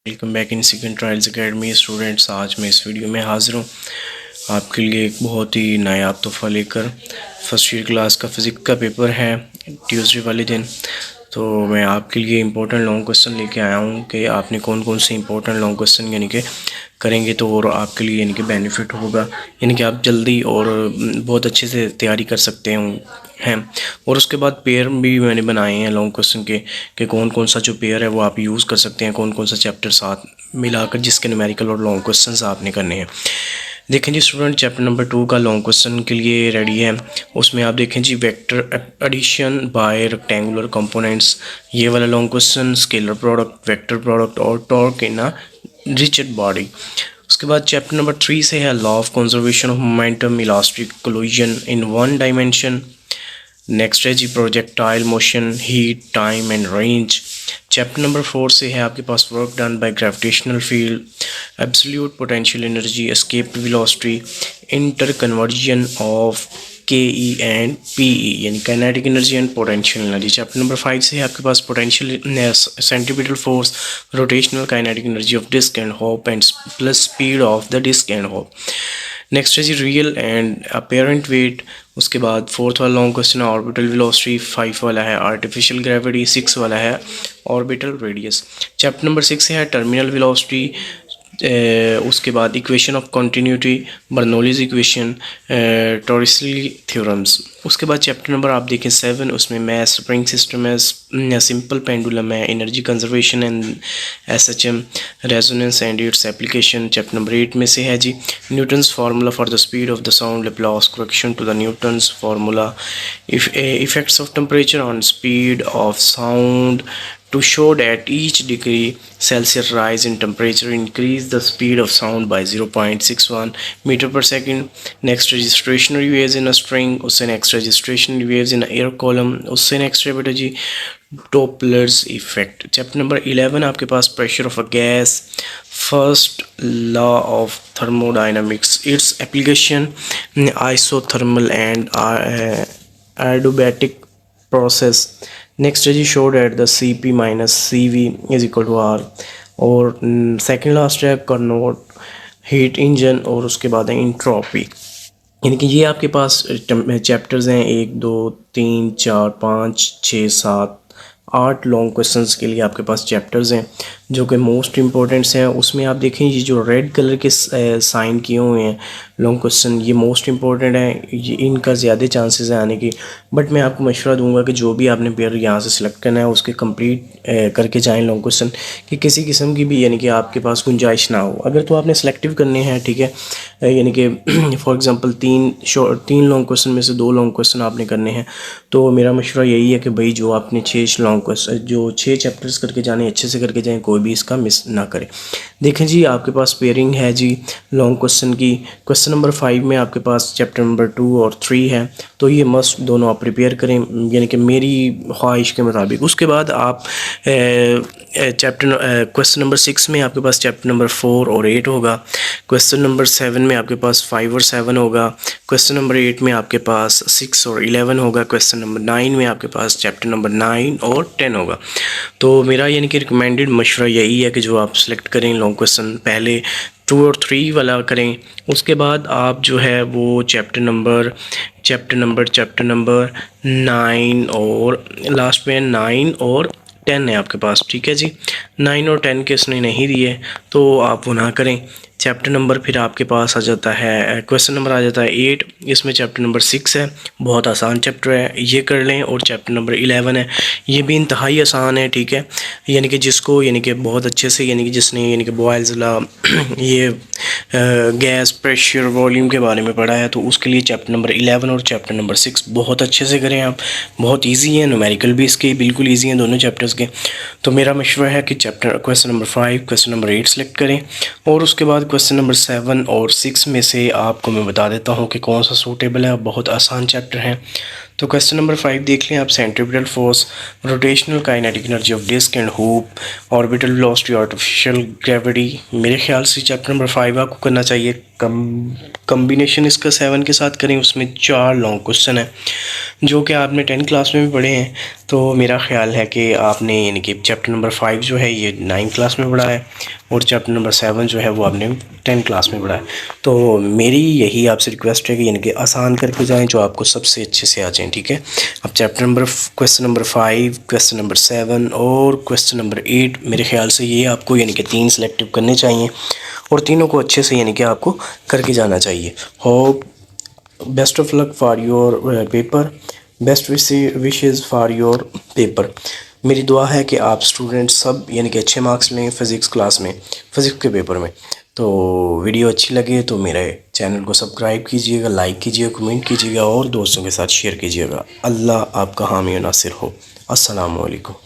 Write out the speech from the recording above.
Welcome back in second trials academy students. आज मैं इस वीडियो में हाजिर हूँ आपके लिए एक बहुत ही नायाब तोहफ़ा लेकर। फर्स्ट ईयर क्लास का फ़िज़िक्स का पेपर है ट्यूसडे वाले दिन, तो मैं आपके लिए इंपॉर्टेंट लॉन्ग क्वेश्चन लेके आया हूँ कि आपने कौन कौन से इंपॉर्टेंट लॉन्ग क्वेश्चन यानी कि करेंगे तो और आपके लिए यानी कि बेनिफिट होगा, यानी कि आप जल्दी और बहुत अच्छे से तैयारी कर सकते हैं। और उसके बाद पेयर भी मैंने बनाए हैं लॉन्ग क्वेश्चन के कि कौन कौन सा जो पेयर है वो आप यूज़ कर सकते हैं, कौन कौन सा चैप्टर साथ मिलाकर जिसके न्यूमेरिकल और लॉन्ग क्वेश्चंस आपने करने हैं। देखें जी स्टूडेंट, चैप्टर नंबर 2 का लॉन्ग क्वेश्चन के लिए रेडी है। उसमें आप देखें जी vector addition by rectangular components, ये वाला long question, scalar product, vector product और torque in a rigid body. उसके बाद चैप्टर नंबर 3 से है law of conservation of momentum, elastic collision in one dimension. Next है जी projectile motion, height, time and range. Chapter number 4 से है आपके पास work done by gravitational field, absolute potential energy, escaped velocity, interconversion of KE and PE यानी kinetic energy and potential energy. Chapter number 5 से है आपके पास potential centripetal force, rotational kinetic energy of disc and hoop and plus speed of the disc and hoop. Next है जी real and apparent weight. उसके बाद 4th वाला long question है ऑर्बिटल वेलोसिटी, 5 वाला है आर्टिफिशियल ग्रेविटी, 6 वाला है ऑर्बिटल रेडियस। चैप्टर नंबर 6 है टर्मिनल वेलोसिटी। उसके बाद equation of continuity, Bernoulli's equation, Torricelli's theorems. उसके बाद चैप्टर नंबर आप देखें 7, उसमें मैथ, स्प्रिंग सिस्टम है, सिंपल पेंडुलम है, energy conservation and SHM, resonance and its application. Chapter number 8 में से है जी Newton's formula for the speed of the sound, Laplace correction to the Newton's formula, effects of temperature on speed of sound to show that each degree Celsius rise in temperature increase the speed of sound by 0.61 meter per second. Next stationary waves in a string, उससे next stationary waves in a air column, उससे next है बेटा जी Doppler's effect. Chapter number 11 आपके पास pressure of a gas, first law of thermodynamics, its application, isothermal and adiabatic process. Next है जी show that the CP minus CV is equal to R। और second last है Carnot heat engine, और उसके बाद है entropy. यानी कि ये आपके पास चैप्टर्स हैं 1 2 3 4 5 6 7 8 लॉन्ग क्वेश्चंस के लिए आपके पास चैप्टर्स हैं जो कि मोस्ट इंपॉर्टेंट्स हैं। उसमें आप देखें ये जो रेड कलर के साइन किए हुए हैं लॉन्ग क्वेश्चन, ये मोस्ट इंपॉर्टेंट है, ये इनका ज़्यादा चांसेस हैं आने की। बट मैं आपको मशवरा दूंगा कि जो भी आपने पेयर यहाँ से सिलेक्ट करना है उसके कंप्लीट करके जाएं लॉन्ग क्वेश्चन, कि किसी किस्म की भी यानी कि आपके पास गुंजाइश ना हो। अगर तो आपने सेलेक्टिव करने हैं, ठीक है, यानी कि फॉर एग्जांपल 3 लॉन्ग क्वेश्चन में से 2 लॉन्ग क्वेश्चन आपने करने हैं, तो मेरा मशवरा यही है कि भाई जो आपने 6 लॉन्ग क्वेश्चन जो 6 चैप्टर्स करके जाने अच्छे से करके जाएँ, कोई भी इसका मिस ना करें। देखें जी आपके पास पेयरिंग है जी लॉन्ग क्वेश्चन की। क्वेश्चन नंबर 5 में आपके पास चैप्टर नंबर 2 और 3 है, तो ये मस्ट दोनों आप प्रिपेयर करें यानी कि मेरी ख्वाहिश के मुताबिक। उसके बाद आप क्वेश्चन नंबर 6 में आपके पास चैप्टर नंबर 4 और 8 होगा। क्वेश्चन नंबर 7 में आपके पास 5 और 7 होगा। क्वेश्चन नंबर 8 में आपके पास 6 और 11 होगा। क्वेश्चन नंबर 9 में आपके पास चैप्टर नंबर 9 और 10 होगा। तो मेरा यानी कि रिकमेंडेड मशवरा यही है कि जो आप सेलेक्ट करें लॉन्ग क्वेश्चन पहले 2 और 3 वाला करें। उसके बाद आप जो है वो चैप्टर नंबर 9 और लास्ट में 9 और 10 है आपके पास, ठीक है जी। 9 और 10 के इसने नहीं दिए तो आप वो ना करें। चैप्टर नंबर फिर आपके पास आ जाता है, क्वेश्चन नंबर आ जाता है 8, इसमें चैप्टर नंबर 6 है, बहुत आसान चैप्टर है, ये कर लें। और चैप्टर नंबर 11 है, ये भी इंतहाई आसान है, ठीक है, यानी कि जिसको यानी कि बहुत अच्छे से यानी कि जिसने यानी कि बॉयल्स ला ये गैस, प्रेशर, वॉल्यूम के बारे में पढ़ा है, तो उसके लिए चैप्टर नंबर 11 और चैप्टर नंबर 6 बहुत अच्छे से करें आप। बहुत ईजी है, न्यूमेरिकल भी इसके बिल्कुल ईजी हैं दोनों चैप्टर्स के। तो मेरा मशवरा है कि question number 5, question number 8 select करें, और उसके बाद क्वेश्चन नंबर 7 और 6 में से आपको मैं बता देता हूँ कि कौन सा सूटेबल है। बहुत आसान चैप्टर है, तो क्वेश्चन नंबर 5 देख लें आप। Centripetal force, rotational kinetic energy of disc and hoop, orbital velocity, artificial gravity. मेरे ख्याल से चैप्टर नंबर 5 आपको करना चाहिए। कम्बिनेशन इसका 7 के साथ करें, उसमें 4 लॉन्ग क्वेश्चन है जो कि आपने 10 क्लास में भी पढ़े हैं। तो मेरा ख्याल है कि आपने यानी कि चैप्टर नंबर 5 जो है ये 9 क्लास में पढ़ा है और चैप्टर नंबर 7 जो है वो आपने 10 क्लास में पढ़ा है। तो मेरी यही आपसे रिक्वेस्ट है कि यानी कि आसान करके जाएं जो आपको सबसे अच्छे से आ जाएं, ठीक है। अब क्वेश्चन नंबर 5, क्वेश्चन नंबर 7 और क्वेश्चन नंबर 8 मेरे ख्याल से ये आपको यानी कि 3 सेलेक्टिव करने चाहिए और तीनों को अच्छे से यानी कि आपको करके जाना चाहिए। Hope best of luck for your paper, best wishes for your paper. मेरी दुआ है कि आप स्टूडेंट सब यानी कि अच्छे मार्क्स लें फ़िज़िक्स क्लास में, फ़िज़िक्स के पेपर में। तो वीडियो अच्छी लगे तो मेरे चैनल को सब्सक्राइब कीजिएगा, लाइक कीजिएगा, कमेंट कीजिएगा और दोस्तों के साथ शेयर कीजिएगा। अल्लाह आपका हामी और नासिर हो। अस्सलामु अलैकुम।